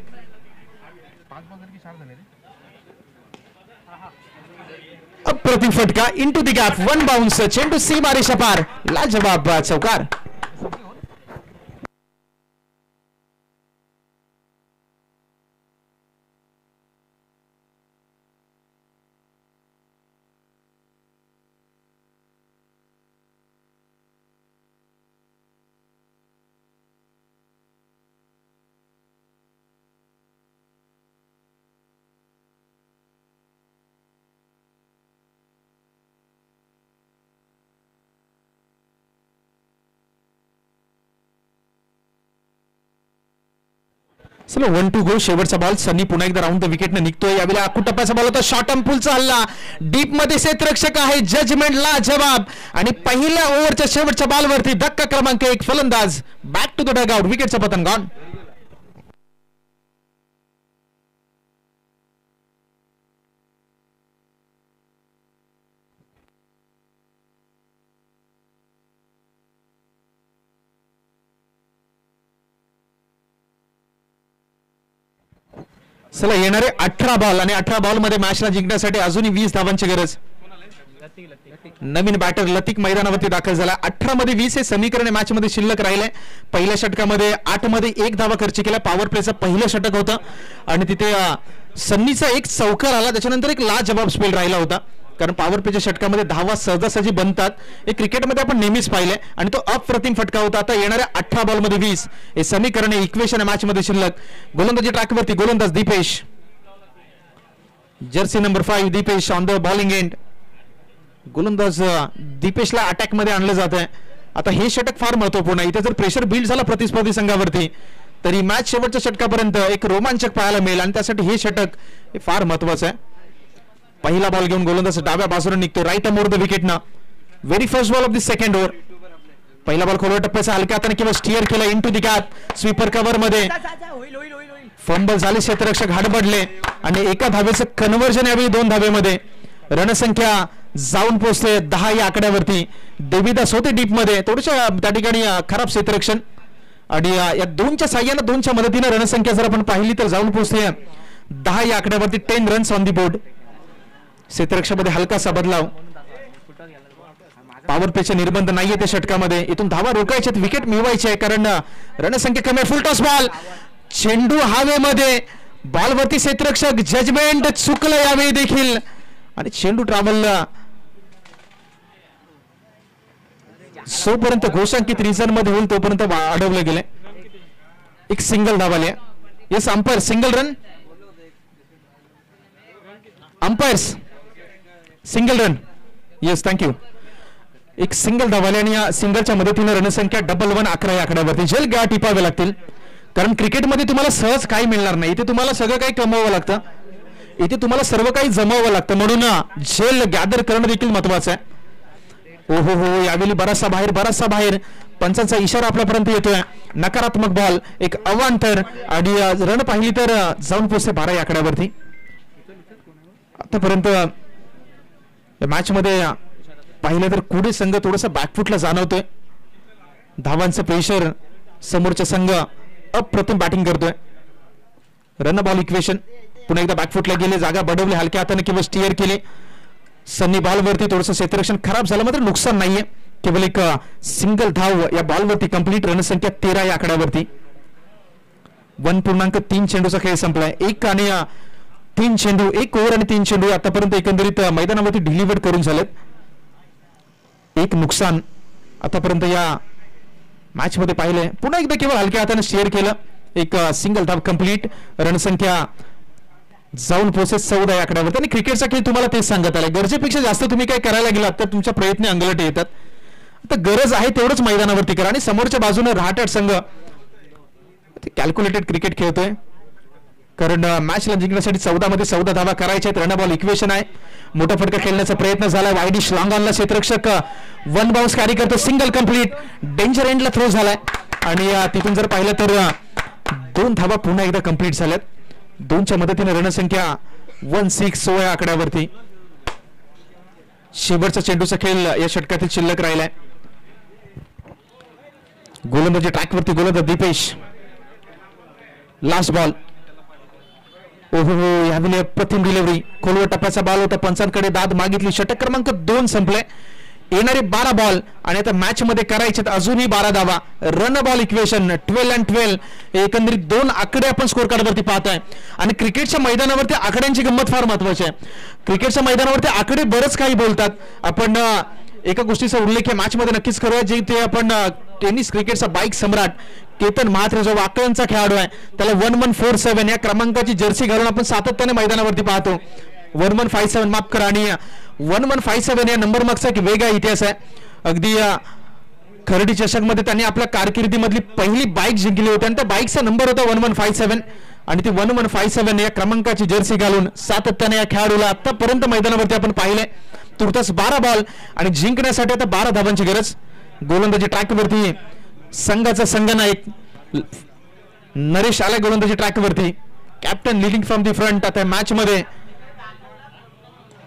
अप्रतिम फटका इंटू दी गॅप, 1 बाउन्स, चेंडू सीमारेषा पार, लाजवाब चौकार. चलो 1 to go. शेवटचा बॉल. सन्नी पुन्हा एकदा राऊंड द विकेटने निघतोय. यावेळी आखू टप्प्याचा बॉल होता. शॉर्ट अँड पुलचा हल्ला डीप मध्ये क्षेत्ररक्षक आहे. जजमेंट ला जवाब आणि पहिल्या ओव्हरच्या शेवटच्या बॉलवरती धक्का क्रमांक 1. फलंदाज बॅक टू द डगआउट. विकेटचं पतन गॉन. चला येणारे 18 बॉल आणि 18 बॉल मध्ये मॅचला जिंकण्यासाठी अजूनही 20 धावांची गरज. नवीन बॅटर लतिक मैदानावरती दाखल झाला. 18 मध्ये 20 हे समीकरण मॅच मध्ये शिल्लक राहिले. पहिल्या षटकामध्ये 8 मध्ये 1 धावा खर्च केला. पॉवर प्लेचं पहिलं षटक होतं आणि तिथे सन्नीचा एक चौकार आला. त्याच्यानंतर एक लाजवाब स्पेल राहिला होता. कारण पॉवर प्लेच्या षटकामध्ये धावा सहजासहजी बनतात हे क्रिकेटमध्ये आपण नेहमीच पाहिले आणि तो अप्रतिम फटका होता. आता येणाऱ्या 18 बॉल मध्ये 20 हे समीकरण इक्वेशन मॅच मध्ये शिल्लक. गोलंदाजी ट्रॅकवरती गोलंदाज Deepesh, jersey number 5 Deepesh on the bowling end. गोलंदाज दीपेशला अटॅक मध्ये आणलं जात आहे. आता हे षटक फार महत्वपूर्ण आहे. इथे जर प्रेशर बिल्ड झाला प्रतिस्पर्धी संघावरती तरी मॅच शेवटच्या षटकापर्यंत एक रोमांचक पाहायला मिळेल आणि त्यासाठी हे षटक हे फार महत्वाचं आहे. पहिला बॉल घेऊन गोलंदाज डाव्या बाजूने निघतो. राईट अमोर द विकेट ना. Very first ball of the second over. पहिला बॉल खोलवर टप्प्याचा हलक्या हाताने किंवा स्टिअर केला into the gap. Sweeper cover मध्ये फंबल झाले. क्षेत्ररक्षक हडबडले आणि एका धावेचं कन्व्हर्जन यावेळी 2 धावेमध्ये. रणसंख्या जाऊन पोहोचते 10 या आकड्यावरती. देवीदास होते डीप मध्ये. थोडीशा त्या ठिकाणी खराब क्षेत्ररक्षण आणि या 2च्या साह्याने 2च्या मदतीने रणसंख्या जर आपण पाहिली तर जाऊन पोहोचते 10 या आकड्यावरती. 10 रन्स ऑन दी बोर्ड. क्षेत्ररक्षामध्ये हलकासा बदलाव. पॉवर प्लेचे निर्बंध नाहीये त्या षटकामध्ये. इथून धावा रोखायच्यात, विकेट मिळवायची आहे कारण रणसंख्या कमी. फुल टॉस बॉल, चेंडू हवेमध्ये. बॉलवरती क्षेत्ररक्षक जजमेंट चुकलं यावेळी देखील आणि चेंडू ट्रॅव्हलला जोपर्यंत घोषांकित रिझन मध्ये होईल तोपर्यंत अडवलं गेलंय. एक सिंगल धाव आली. Yes umpire single run. Umpires single run. Yes thank you. एक सिंगल धाव आली आणि या सिंगलच्या मदतीने रणसंख्या 1-1 11 या आकड्यावरती. जेल गळा टिपावे लागतील कारण क्रिकेटमध्ये तुम्हाला सहज काही मिळणार नाही. इथे तुम्हाला सगळं काही कमवावं लागतं. इथे तुम्हाला सर्व काही जमवावं लागतं म्हणून जेल गॅदर करणं देखील महत्वाचं आहे. हो हो यावेळी बराचसा बाहेर पंचांचा इशारा आपल्यापर्यंत येतोय. नकारात्मक बॉल, एक अवांतर आणि रन पाहिली तर जाऊन पोहोचते 12 या आकड्यावरती. आतापर्यंत मॅच मध्ये पाहिलं तर कुडे संघ थोडासा बॅकफुटला जाणवतोय. धावांचं प्रेशर, समोरचा संघ अप्रतिम बॅटिंग करतोय. रन बॉल इक्वेशन पुन्हा एकदा बॅकफुटला गेले, जागा बडवली हलक्या हाताने किंवा स्टिअर केले. सन्नी बॉलवरती थोडंसं क्षेत्ररक्षण खराब झालं, मात्र नुकसान नाहीये. केवळ एक सिंगल धाव या बॉलवरती कंप्लीट. रनसंख्या 13 या आकड्यावरती. 1.3 चेंडूचा खेळ संपलाय. 1 आणि 3 चेंडू, 1 ओव्हर आणि 3 चेंडू आतापर्यंत एकंदरीत मैदानावरती डिलिव्हर्ड करून झालेत. एक नुकसान आतापर्यंत या मॅच मध्ये पाहिलंय. पुन्हा एकदा केवळ हलक्या हाताने शेअर केलं. एक सिंगल धाव कंप्लीट. रणसंख्या जाऊन पोहोचत 14 या आकड्यावरती. आणि क्रिकेटचा खेळ तुम्हाला तेच सांगत आलाय, गरजेपेक्षा जास्त तुम्ही काय करायला गेलात तर तुमच्या प्रयत्न अंगलट येतात. आता गरज आहे तेवढंच मैदानावरती करा. आणि समोरच्या बाजूने रहाटट संघ कॅल्क्युलेटेड क्रिकेट खेळतोय, कारण मॅचला जिंकण्यासाठी 14 मध्ये 14 धावा करायच्या आहेत. रन बॉल इक्वेशन आहे. मोठा फटका खेळण्याचा प्रयत्न झाला. वाईडिश लॉंगॉनला क्षेत्ररक्षक 1 बाउन्स कॅरी करतो. Single complete. डेंजर एंडला थ्रो झालाय आणि तिथून जर पाहिलं तर 2 धावा पुन्हा एकदा कंप्लीट झाल्यात. 2च्या मदतीने रणसंख्या 16 या आकड्यावरती. शेवटचा चेंडूचा खेळ या षटकातील शिल्लक राहिलाय. गोलंदाजी ट्रॅकवरती गोलंदाज दीपेश. Last ball. ओहो यावेळी अप्रतिम डिलिव्हरी. खोलवर टप्प्याचा बॉल होता, पंचांकडे दाद मागितली. षटक क्रमांक 2 संपले. येणारे 12 बॉल आणि आता मॅच मध्ये करायचे अजूनही 12 धावा. Run ball equation 12 and 12. एकंदरीत 2 आकडे आपण स्कोर कार्ड वरती पाहताय. आणि क्रिकेटच्या मैदानावरती आकड्यांची गंमत फार महत्वाची आहे. क्रिकेटच्या मैदानावरती आकडे बरंच काही बोलतात. आपण एका गोष्टीचा उल्लेख मॅच मध्ये नक्कीच करूया, जे ते आपण टेनिस क्रिकेटचा बाईक सम्राट केतन महात्रे जो वाकड्यांचा खेळाडू आहे त्याला 1147 या क्रमांकाची जर्सी घालून आपण सातत्याने मैदानावरती पाहतो. 1157 माफ करा. आणि 1157 या नंबर मागचा एक वेगळा इतिहास आहे. अगदी खर्डी चषक मध्ये त्यांनी आपल्या कारकिर्दीमधली पहिली बाईक जिंकली होती आणि त्या बाईकचा नंबर होता 1157. आणि ती 1157 या क्रमांकाची जर्सी घालून सातत्याने या खेळाडूला आतापर्यंत मैदानावरती आपण पाहिले. तुर्तास 12 बॉल आणि जिंकण्यासाठी आता 12 धावांची गरज. गोलंदाजी ट्रॅकवरती संघाचा संघनायक नरेश आलाय. गोलंदाजी ट्रॅकवरती captain leading from the front. आता मॅच मध्ये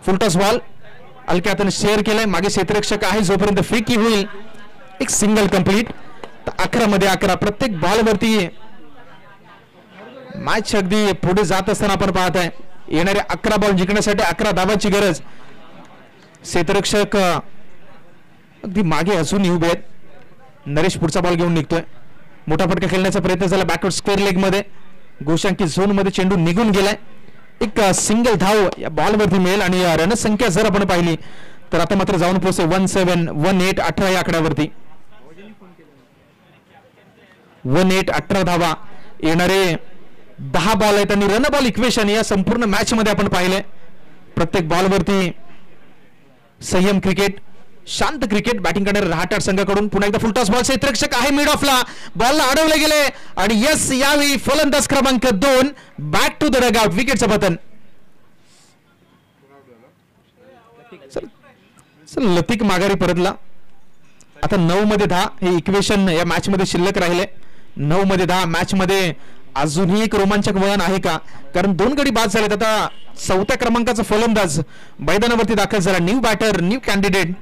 फुलटॉस बॉल हलक्या हाताने शेअर केलाय. मागे क्षेत्ररक्षक आहे, जोपर्यंत फ्री की होईल एक सिंगल कंप्लीट. 11 मध्ये 11. प्रत्येक बॉलवरती मॅच अगदी पुढे जात असताना आपण पाहताय. येणारे 11 बॉल जिंकण्यासाठी 11 धावांची गरज. क्षेत्ररक्षक अगदी मागे अजूनही उभे आहेत. नरेश पुढचा बॉल घेऊन निघतोय. मोठा फटका खेळण्याचा प्रयत्न झाला बॅकवर्ड स्क्वेअर लेग मध्ये. गोशांकी झोन मध्ये चेंडू निघून गेलाय. एक सिंगल धाव या बॉलवरती मिळेल. आणि रणसंख्या जर आपण पाहिली तर आता मात्र जाऊन पोहोचते 17, 18, 18 या आकड्यावरती. 18, 18 धावा. येणारे 10 बॉल आहेत आणि रन बॉल इक्वेशन या संपूर्ण मॅच मध्ये आपण पाहिले. प्रत्येक बॉलवरती संयम क्रिकेट, शांत क्रिकेट. बॅटिंग करणारे रहाटट संघाकडून पुन्हा एकदा फुलटॉस बॉल. क्षेत्ररक्षक आहे मिड ऑफला. बॉलला अडवले गेले आणि यस यावेळी फलंदाज क्रमांक 2 बॅक टू द डगआउट. विकेटचं पतन. लतिक माघारी परतला. आता 9 मध्ये 10 हे इक्वेशन या मॅच मध्ये शिल्लक राहिले. 9 मध्ये 10. मॅच मध्ये अजूनही एक रोमांचक वळण आहे का, कारण 2 गडी बाद झालेत. आता 4थ्या क्रमांकाचा फलंदाज मैदानावरती दाखल झाला. New batter, new candidate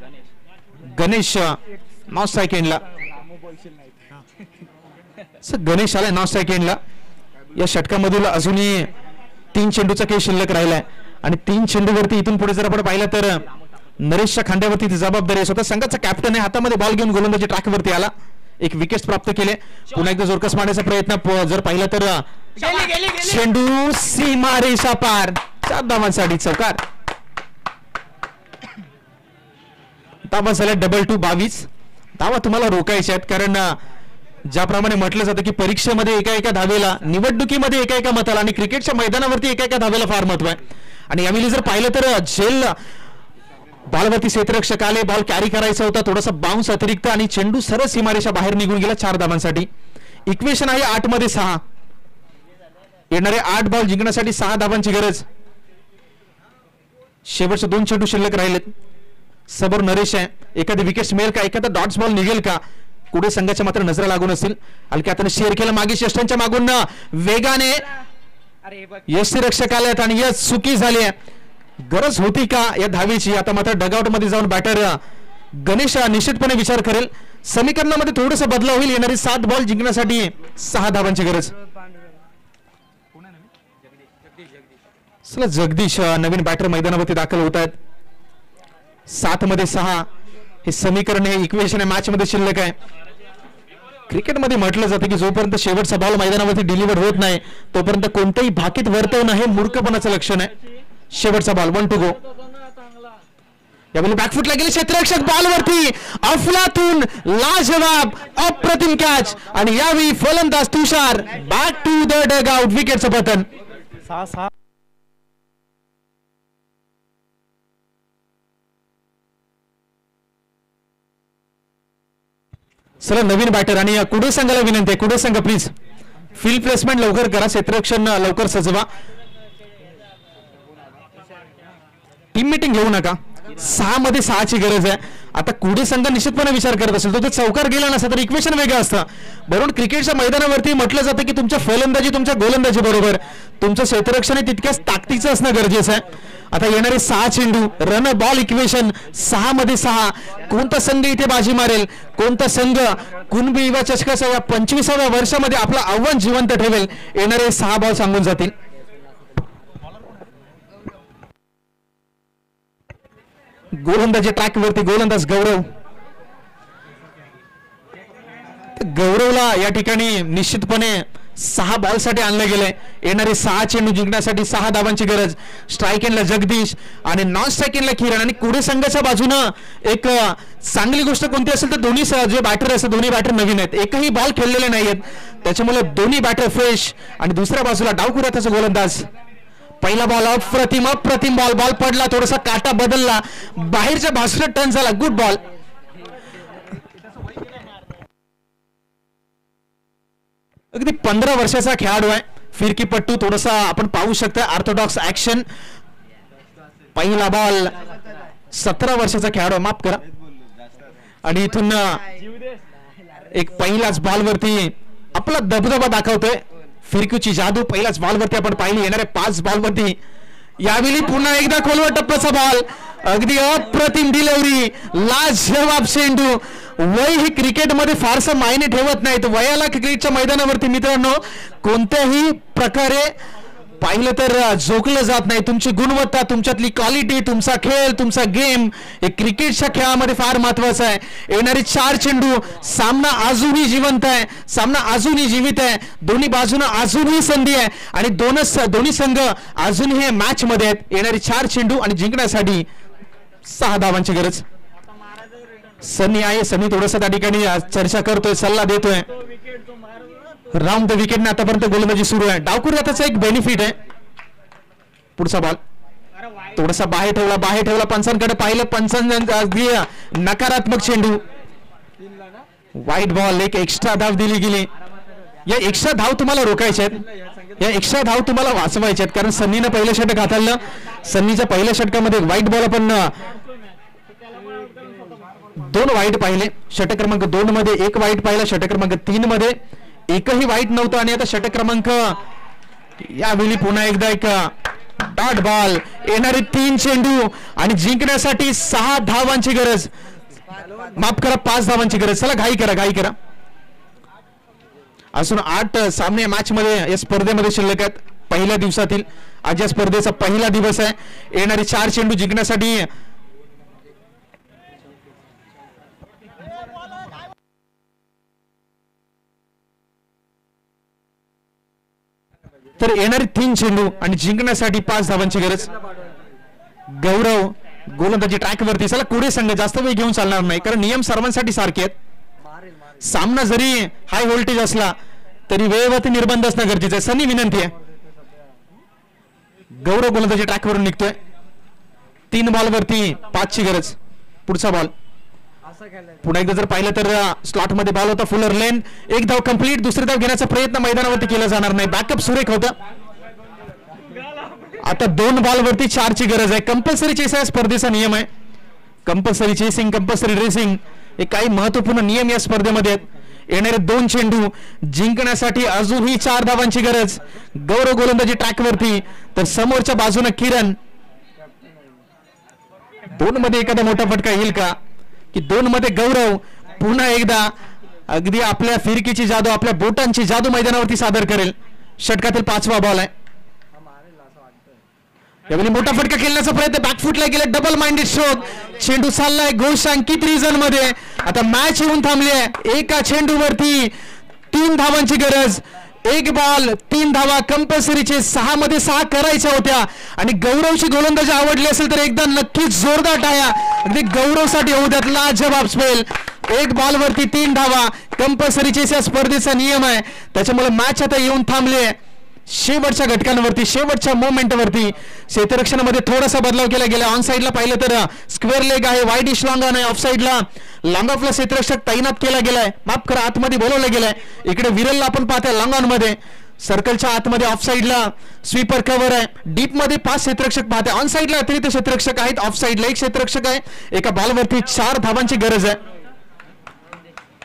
Ganesh non strike एंडला. गणेश आलाय नॉन स्ट्राइक एंडला. या षटकामधील अजूनही 3 चेंडूचा खेळ शिल्लक राहिलाय आणि 3 चेंडूवरती इथून पुढे जर आपण पाहिलं तर नरेशच्या खांद्यावरती ती जबाबदारी आहे. स्वतः संघाचा कॅप्टन आहे. हातामध्ये बॉल घेऊन गोलंदाजी ट्रॅकवरती आला. एक विकेट प्राप्त केले. पुन्हा एकदा जोरकस मारण्याचा प्रयत्न जर पाहिला तर चेंडू सीमा रेषा पार. 4 धावांसाठी चौकार. धावा झाल्या डबल टू 22 धावा तुम्हाला रोखायच्या आहेत, कारण ज्याप्रमाणे म्हटलं जातं की परीक्षेमध्ये एका धावेला, निवडणुकीमध्ये एका मताला आणि क्रिकेटच्या मैदानावरती एका धावेला फार महत्व आहे. आणि यावेळी जर पाहिलं तर झेल बॉलवरती क्षेत्ररक्षक आले. बॉल कॅरी करायचा होता, थोडासा बाउन्स अतिरिक्त आणि चेंडू सरळ सीमारेषा बाहेर निघून गेला. 4 धावांसाठी. इक्वेशन आहे 8 मध्ये 6. येणारे 8 बॉल जिंकण्यासाठी 6 धावांची गरज. शेवटचे 2 चेंडू शिल्लक राहिलेत. समोर नरेश आहे, एखादी विकेट मिळेल का, एखादा डॉट्स बॉल निघेल का, कुठे संघाच्या मात्र नजरा लागून असतील. हलक्या हाताने शेअर केलं मागे श्रेष्ठांच्या मागून वेगाने यष्टीरक्षक आलेत आणि यश चुकी झाली आहे. गरज होती का या धावीची. आता मात्र डगआउट मध्ये जाऊन बॅटर गणेश निश्चितपणे विचार करेल. समीकरणामध्ये थोडंसं बदलाव होईल. येणारी 7 बॉल जिंकण्यासाठी 6 धावांची गरज. चला जगदीश नवीन बॅटर मैदानावरती दाखल होत आहेत. 7 मध्ये 6 हे समीकरण हे इक्वेशन आहे मॅच मध्ये शिल्लक आहे. क्रिकेटमध्ये म्हटलं जातं की जोपर्यंत शेवटचा बॉल मैदानावरती डिलिव्हर होत नाही तोपर्यंत कोणत्याही भाकीत वर्तवणं हे मूर्खपणाचं लक्षण आहे. शेवटचा बॉल 1 to go. यावेळी बॅकफुटला गेले क्षेत्ररक्षक बॉलवरती अफलातून लाजवाब अप्रतिम कॅच आणि यावेळी फलंदाज Tushar back to the dugout. विकेटचं पतन. चला नवीन बॅटर आणि कुडे संघाला विनंती आहे, कुडे संघ प्लीज फील्ड प्लेसमेंट लवकर करा, क्षेत्ररक्षण लवकर सजवा, टीम मीटिंग घेऊ नका. 6 मध्ये 6 ची गरज आहे. आता कुडे संघ निश्चितपणे विचार करत असेल तो चौकार गेला नसता तर इक्वेशन वेगळं असतं. बरोबर क्रिकेटच्या मैदानावरती म्हटलं जातं की तुमच्या फलंदाजी तुमच्या गोलंदाजी बरोबर तुमचं क्षेत्ररक्षण तितक्याच ताकदीचं असणं गरजेचं आहे. आता येणारे 6 चेंडू रन बॉल इक्वेशन 6 मध्ये 6. कोणता संघ इथे बाजी मारेल, कोणता संघ कुणबी युवा चषकाच्या या 25व्या वर्षामध्ये आपलं आव्हान जिवंत ठेवेल. येणारे 6 बॉल सांगून जातील. गोलंदाजी ट्रॅक वरती गोलंदाज गौरव. गौरवला या ठिकाणी निश्चितपणे 6 बॉल साठी आणलं गेलंय. येणारे 6 चेंडू जिंकण्यासाठी 6 धावांची गरज. स्ट्राईक एंडला जगदीश आणि नॉन स्ट्राईक एंडला किरण. आणि कुडे संघाच्या बाजूनं एक चांगली गोष्ट कोणती असेल तर दोन्ही जे बॅटर असतात दोन्ही बॅटर नवीन आहेत, एकही बॉल खेळलेले नाहीयेत, त्याच्यामुळे दोन्ही बॅटर फ्रेश. आणि दुसऱ्या बाजूला डावखुऱ्याचा गोलंदाज. पहिला बॉल अप्रतिम अप्रतिम बॉल, बॉल पडला, थोडासा काटा बदलला, बाहेरच्या बाजूला टर्न झाला, गुड बॉल. अगदी 15 वर्षाचा खेळाडू आहे, फिरकीपट्टू, थोडासा आपण पाहू शकता ऑर्थोडॉक्स ऍक्शन. पहिला बॉल 17 वर्षाचा खेळाडू, माफ करा. आणि इथून एक पहिल्याच बॉल वरती आपला दबदबा दाखवतोय. फिरकीची जादू पहिल्याच बॉल वरती आपण पाहिली. येणाऱ्या 5 बॉल वरती यावेळी पुन्हा एकदा खोलवर टप्प्याचा बॉल, अगदी अप्रतिम डिलिव्हरी, लाजवाब चेंडू. वय हे क्रिकेटमध्ये फारसं मायने ठेवत नाहीत. वयाला क्रिकेटच्या मैदानावरती मित्रांनो कोणत्याही प्रकारे पाहिलं तर जोखलं जात नाही. तुमची गुणवत्ता, तुमच्यातली क्वालिटी, तुमचा खेळ, तुमचा गेम हे क्रिकेटच्या खेळामध्ये फार महत्वाचं आहे. येणारे 4 चेंडू, सामना अजूनही जिवंत आहे, सामना अजूनही जीवित आहे, दोन्ही बाजूने अजूनही संधी आहे आणि दोन्ही संघ अजूनही मॅच मध्ये आहेत. येणारे 4 चेंडू आणि जिंकण्यासाठी 6 धावांची गरज. सनी आहे, सनी थोडंसं त्या ठिकाणी चर्चा करतोय, सल्ला देतोय. राऊंड द विकेटने आतापर्यंत गोलंदाजी सुरू आहे. डावखुऱ्याचा एक बेनिफिट आहे. पुढचा बॉल थोडासा बाहेर ठेवला, पंचांकडे पाहिलं, पंचांनी नकारात्मक चेंडू, वाईट बॉल. एक एक्स्ट्रा धाव दिली गेली. या एक्स्ट्रा धाव तुम्हाला रोखायच्या आहेत, या एक्स्ट्रा धाव तुम्हाला वाचवायच्या आहेत, कारण सन्नीनं पहिलं षटक हाताळलं. सन्नीच्या पहिल्या षटकामध्ये वाईट बॉल आपण 2 वाईट पाहिले. षटक क्रमांक 2 मध्ये 1 वाईट पाहिला, षटक क्रमांक 3 मध्ये एकही वाईट नव्हतं. आणि आता षटक क्रमांक यावेळी पुन्हा एकदा एक डॉट बॉल. येणारे 3 चेंडू आणि जिंकण्यासाठी 6 धावांची गरज, माफ करा 5 धावांची गरज. चला घाई करा. अजून 8 सामने मॅच मध्ये या स्पर्धेमध्ये शिल्लक आहेत. पहिल्या दिवसातील आज या स्पर्धेचा पहिला दिवस आहे. येणारे 4 चेंडू जिंकण्यासाठी तर येणारे 3 चेंडू आणि जिंकण्यासाठी 5 धावांची गरज. गौरव गोलंदाजी ट्रॅक वरती. चला कुडे संघ जास्त वेळ घेऊन चालणार नाही, कारण नियम सर्वांसाठी सारखे आहेत. सामना जरी हाय व्होल्टेज असला तरी वेळेवरती निर्बंध असणं गरजेचं आहे. सनी विनंती आहे. गौरव गोलंदाजी ट्रॅक वरून निघतोय. 3 बॉल वरती 5 ची गरज. पुढचा बॉल पुन्हा एकदा जर पाहिलं तर स्लॉट मध्ये बॉल होता, फुलर लेन. 1 धाव कंप्लीट. दुसरी धाव घेण्याचा प्रयत्न मैदानावरती केला जाणार नाही. बॅकअप सुरेख होता. आता 2 बॉल वरती 4 ची गरज आहे. कंपल्सरी चेस आहे, स्पर्धेचा नियम आहे. कंपल्सरी चेसिंग, कंपल्सरी रेसिंग हे काही महत्वपूर्ण नियम या स्पर्धेमध्ये आहेत. येणारे 2 चेंडू जिंकण्यासाठी अजूनही 4 धावांची गरज. गौरव गोलंदाजी ट्रॅकवरती, तर समोरच्या बाजूने किरण. 2 मध्ये एखादा मोठा फटका येईल का, की 2 मध्ये गौरव पुन्हा एकदा अगदी आपल्या फिरकीची जादू, आपल्या बोटांची जादू मैदानावरती सादर करेल. षटकातील 5वा बॉल आहे. यावेळी मोठा फटका खेळण्याचा प्रयत्न, बॅकफुटला गेला, डबल माइंडेड स्ट्रोक. चेंडू चाललाय घोषांकित रिझन मध्ये. आता मॅच येऊन थांबली आहे. एका चेंडूवरती 3 धावांची गरज. 1 बॉल 3 धावा. कंपल्सरीचे 6 मध्ये 6 करायच्या होत्या. आणि गौरवची गोलंदाजी आवडली असेल तर एकदा नक्कीच जोरदार टाळ्या अगदी गौरवसाठी होऊ द्यात. लाजवाब स्पेल. 1 बॉल वरती 3 धावा. कंपल्सरीचे या स्पर्धेचा नियम आहे, त्याच्यामुळे मॅच आता येऊन थांबली आहे. शेवटच्या घटकांवरती, शेवटच्या मोमेंटवरती क्षेत्ररक्षणामध्ये थोडासा बदलाव केला गेला. ऑन साईडला पाहिलं तर स्क्वेअर लेग आहे, वाईड इश लॉंग ऑन आहे. ऑफ साईडला लॉंग ऑफला क्षेत्ररक्षक तैनात केला गेलाय, माफ करा आतमध्ये बोलवलं गेलाय. इकडे विरलला आपण पाहतोय लॉंग ऑन मध्ये. सर्कलच्या आतमध्ये ऑफ साईडला स्वीपर कव्हर आहे. डीप मध्ये 5 क्षेत्ररक्षक पाहते. ऑन साईडला अतिरिक्त क्षेत्ररक्षक आहेत. ऑफ साईडला 1 क्षेत्ररक्षक आहे. एका बॉलवरती 4 धावांची गरज आहे.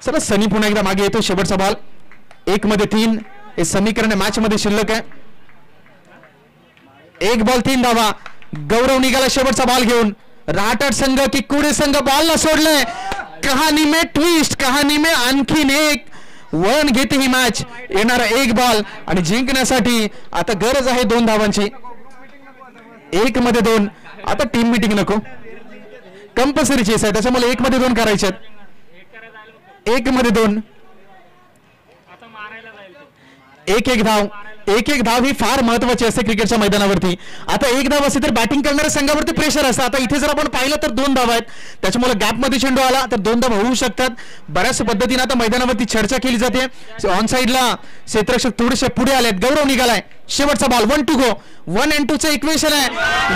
चला सनी पुन्हा एकदा मागे येतो. शेवटचा बॉल 1 मध्ये 3 हे समीकरण मॅच मध्ये शिल्लक आहे. 1 बॉल 3 धावा. गौरव निघाला शेवटचा बॉल घेऊन. रहाटड संघ की कुडे संघ बॉलला सोडलंय. कहाणी में ट्विस्ट, कहाणी में आणखीन एक वळण घेते ही मॅच. येणारा 1 बॉल आणि जिंकण्यासाठी आता गरज आहे 2 धावांची. 1 मध्ये 2. आता टीम मीटिंग नको, कंपल्सरी चेस आहे, त्याच्यामुळे 1 मध्ये 2 करायचे. 1 मध्ये 2. 1-1 धाव. 1-1 धाव ही फार महत्वाची असते क्रिकेटच्या मैदानावरती. आता 1 धाव असेल तर बॅटिंग करणाऱ्या संघावरती प्रेशर असतं. आता इथे जर आपण पाहिलं तर 2 धावा आहेत, त्याच्यामुळे गॅपमध्ये चेंडू आला तर 2 धावा होऊ शकतात. बऱ्याच पद्धतीने आता मैदानावरती चर्चा केली जाते. ऑन साईडला क्षेत्ररक्षक थोडेसे पुढे आलेत. गौरव निघालाय. शेवटचा बॉल 1 to go. 1 and 2चं इक्वेशन आहे.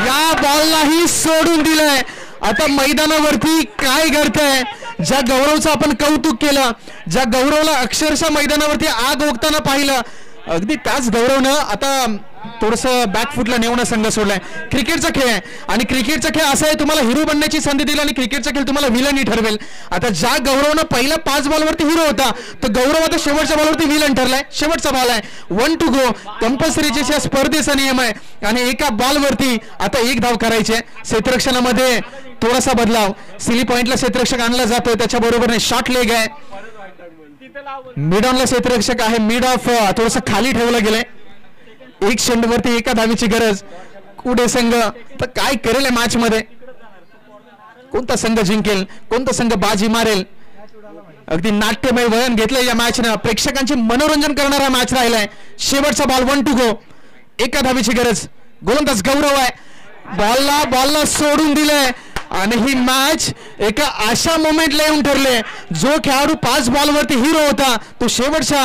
या बॉललाही सोडून दिलंय. आता मैदानावरती काय घडतंय, ज्या गौरवचं आपण कौतुक केलं, ज्या गौरवला अक्षरशः मैदानावरती आग ओकताना पाहिलं, अगदी त्याच गौरवनं आता थोडंसं बॅकफुटला नेऊन संघ सोडलाय. क्रिकेटचा खेळ आहे आणि क्रिकेटचा खेळ असा आहे, तुम्हाला हिरो बनण्याची संधी दिली आणि क्रिकेटचा खेळ तुम्हाला विलनही ठरवेल. आता ज्या गौरवनं पहिल्या 5 बॉलवरती हिरो होता, तो गौरव आता शेवटच्या बॉलवरती विलन ठरलाय. शेवटचा बॉल आहे 1 to go. कंपल्सरीच्या स्पर्धेचा नियम आहे आणि एका बॉलवरती आता 1 धाव करायची आहे. क्षेत्ररक्षणामध्ये थोडासा बदलाव. सिली पॉइंटला क्षेत्ररक्षक आणला जातोय, त्याच्याबरोबर शॉर्ट लेग आहे. मिड ऑनला क्षेत्ररक्षक आहे. मिड ऑफ थोडंसं खाली ठेवलं गेलंय. 1 चेंडूवरती 1 धावीची गरज. कुडे संघ तर काय करेल या मॅच मध्ये, कोणता संघ जिंकेल, कोणता संघ बाजी मारेल. अगदी नाट्यमय वळण घेतलंय या मॅचनं. प्रेक्षकांचे मनोरंजन करणारा मॅच राहिलाय. शेवटचा बॉल 1 to go. 1 धावीची गरज. गोलंदाज गौरव आहे. बॉलला सोडून दिलंय आणि ही मॅच एका अशा मोमेंटला येऊन ठरले, जो खेळाडू 5 बॉलवरती हिरो होता तो शेवटच्या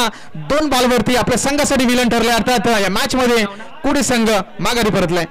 2 बॉलवरती आपल्या संघासाठी विलन ठरले. अर्थात या मॅच मध्ये कुडे संघ माघारी परतलाय.